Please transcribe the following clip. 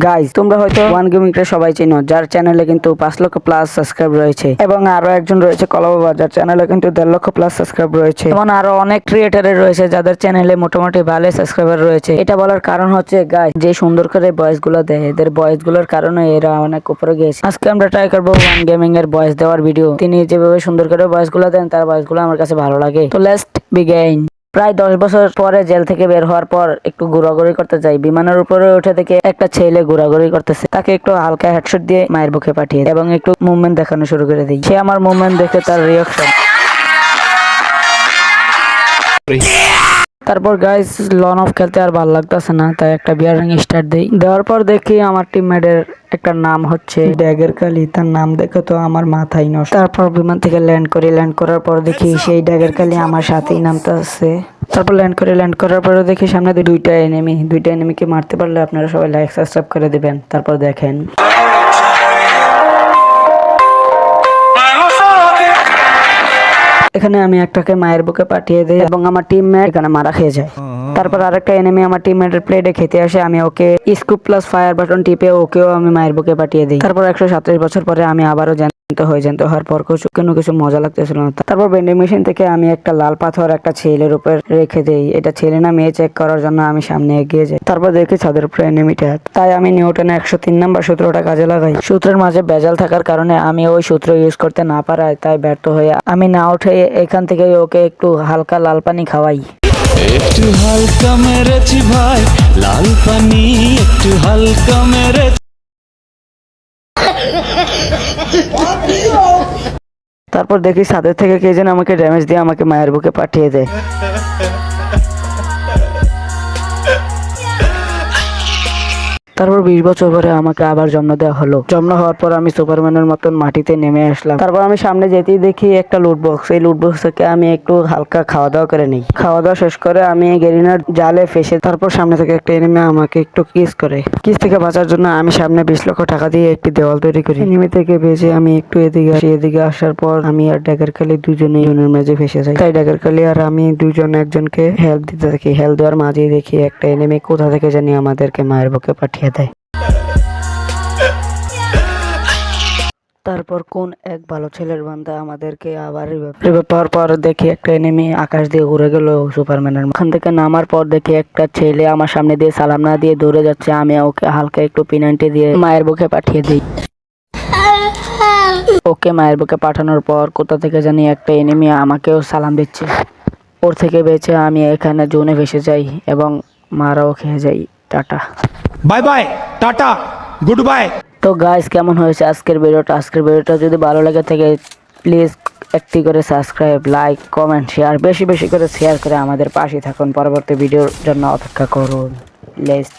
Guys তোমরা হয়তো one gaming কে সবাই চিনো, যার চ্যানেলে কিন্তু 5 লক্ষ প্লাস সাবস্ক্রাইব রয়েছে, এবং আরো একজন রয়েছে কলাবাবা, যার চ্যানেলে কিন্তু 1.5 লক্ষ প্লাস সাবস্ক্রাইব রয়েছে, এবং আরো অনেক ক্রিয়েটারের রয়েছে যাদের চ্যানেলে মোটামুটি ভালো সাবস্ক্রাইবার রয়েছে। এটা বলার কারণ হচ্ছে গাইজ, যে সুন্দর করে ভয়েস গুলো দেয়, এদের ভয়েস গুলোর কারণে এরা অনেক উপরে গিয়েছে। আজকে আমরা ট্রাই করবো ওয়ান গেমিং এর ভয়েস দেওয়ার ভিডিও। তিনি যেভাবে সুন্দর করে ভয়েস গুলো দেন, তার ভয়েস গুলো আমার কাছে ভালো লাগে। তো লেটস বিগিন। প্রায় 10 বছর পরে জেল থেকে বের হওয়ার পর একটু ঘোরাঘুরি করতে যাই। বিমানের উপরে উঠে দেখে একটা ছেলে ঘোরাঘুরি করতেছে। তাকে একটু হালকা হেডশট দিয়ে মায়ের বুকে পাঠিয়ে এবং একটু মুভমেন্ট দেখানো শুরু করে দিই। সে আমার মুভমেন্ট দেখে তার রিয়াকশন। তারপর গাইস লন অফ খেলতে আর ভালো লাগতেছে না, তাই একটা বিয়ারিং স্টার্ট দেই। দেওয়ার পর দেখি আমার টিমমেটের একটা নাম হচ্ছে ড্যাগার কালি। তার নাম দেখে তো আমার মাথায় নষ্ট। তারপর বিমান থেকে ল্যান্ড করি। ল্যান্ড করার পর দেখি সেই ড্যাগার কালি আমার সাথেই নামতেছে। তারপর ল্যান্ড করার পরে দেখি সামনে দুইটা এনিমিকে মারতে পারলে আপনারা সবাই লাইক সাবস্ক্রাইব করে দিবেন। তারপর দেখেন এখানে আমি একটাকে মায়ের বুকে পাঠিয়ে দেই এবং আমার টিমমেট এখানে মারা খেয়ে যায়। তারপর আরেকটা এনিমি আমার টিমমেটের প্লেটে খেতে আসে। আমি ওকে স্কুপ প্লাস ফায়ার বাটন টিপে ওকেও আমি মায়ের বুকে পাঠিয়ে দিই। তারপর 127 বছর পরে আমি আবারও জানতে হওয়ার পর কিছু মজা লাগতেছিল না। তারপর ভেন্ডিং মেশিন থেকে আমি একটা লাল পাথর একটা ছেলের উপর রেখে দেই। এটা ছেলে না মেয়ে চেক করার জন্য আমি সামনে এগিয়ে যাই। তারপর দেখি ছাদের উপরে এনিমিটা, তাই আমি নিউটনে 103 নাম্বার সূত্রটা কাজে লাগাই। সূত্রের মাঝে ভেজাল থাকার কারণে আমি ওই সূত্র ইউজ করতে না পারায় তাই ব্যর্থ হয়ে আমি না উঠে এখান থেকে ওকে একটু হালকা লাল পানি খাওয়াই। একটু হালকা মেরেছি ভাই লাল পানি, একটু হালকা মেরেছি। তারপর দেখি ছাদের থেকে কে যেন আমাকে ড্যামেজ দিয়ে আমাকে মায়ের বুকে পাঠিয়ে দেয়। তারপর 20 বছর পরে আমাকে আবার জন্ম দেওয়া হলো। জন্ম হওয়ার পর আমি সুপারম্যানের মতন মাটিতে নেমে আসলাম। তারপর আমি সামনে যেতেই দেখি একটা লুট বক্স। এই লুট বক্স থেকে আমি একটু হালকা খাওয়া দাওয়া করে নিই। খাওয়া দাওয়া শেষ করে আমি গেরিনার জালে ফেসে তারপর সামনে থেকে একটা এনিমি আমাকে একটু কিস করে। কিস থেকে বাঁচার জন্য আমি সামনে 20 লক্ষ টাকা দিয়ে একটি দেওয়াল তৈরি করি। এনিমি থেকে বেঁচে আমি একটু এদিকে আসার পর আমি আর ড্যাগার কালি দুজনেই জনের মাঝে ফেসে যাই। তাই ড্যাগার কালি আর আমি দুজন একজনকে হেল্প দিতে থাকি। হেল্প দেওয়ার মাঝেই দেখি একটা এনিমি কোথা থেকে জানি আমাদেরকে মায়ের বুকে পাঠিয়ে দেয়। তারপর কোন এক ভালো ছেলের বান্দা আমাদেরকে আবার রিভাইভ পাওয়ার পর দেখি একটা এনিমি আকাশ দিয়ে উড়ে গেল সুপারম্যানের। ওখান থেকে নামার পর দেখি একটা ছেলে আমার সামনে দিয়ে সালাম না দিয়ে দৌড়ে যাচ্ছে। আমি ওকে হালকা একটু পিনান্টি দিয়ে মায়ের বুকে পাঠিয়ে দিই। ওকে মায়ের বুকে পাঠানোর পর কোথা থেকে জানি একটা এনিমি আমাকেও সালাম দিচ্ছে। ওর থেকে বেঁচে আমি এখানে জোনে ভেসে যাই এবং মারাও খেয়ে যাই। Tata bye bye, tata, good bye. তো গাইস কেমন হয়েছে আজকের ভিডিওটা যদি ভালো লাগে থাকে প্লিজ একটি করে সাবস্ক্রাইব, লাইক, কমেন্ট, শেয়ার, বেশি বেশি করে শেয়ার করে আমাদের পাশে থাকুন। পরবর্তী ভিডিওর জন্য অপেক্ষা করুন। লেস্ট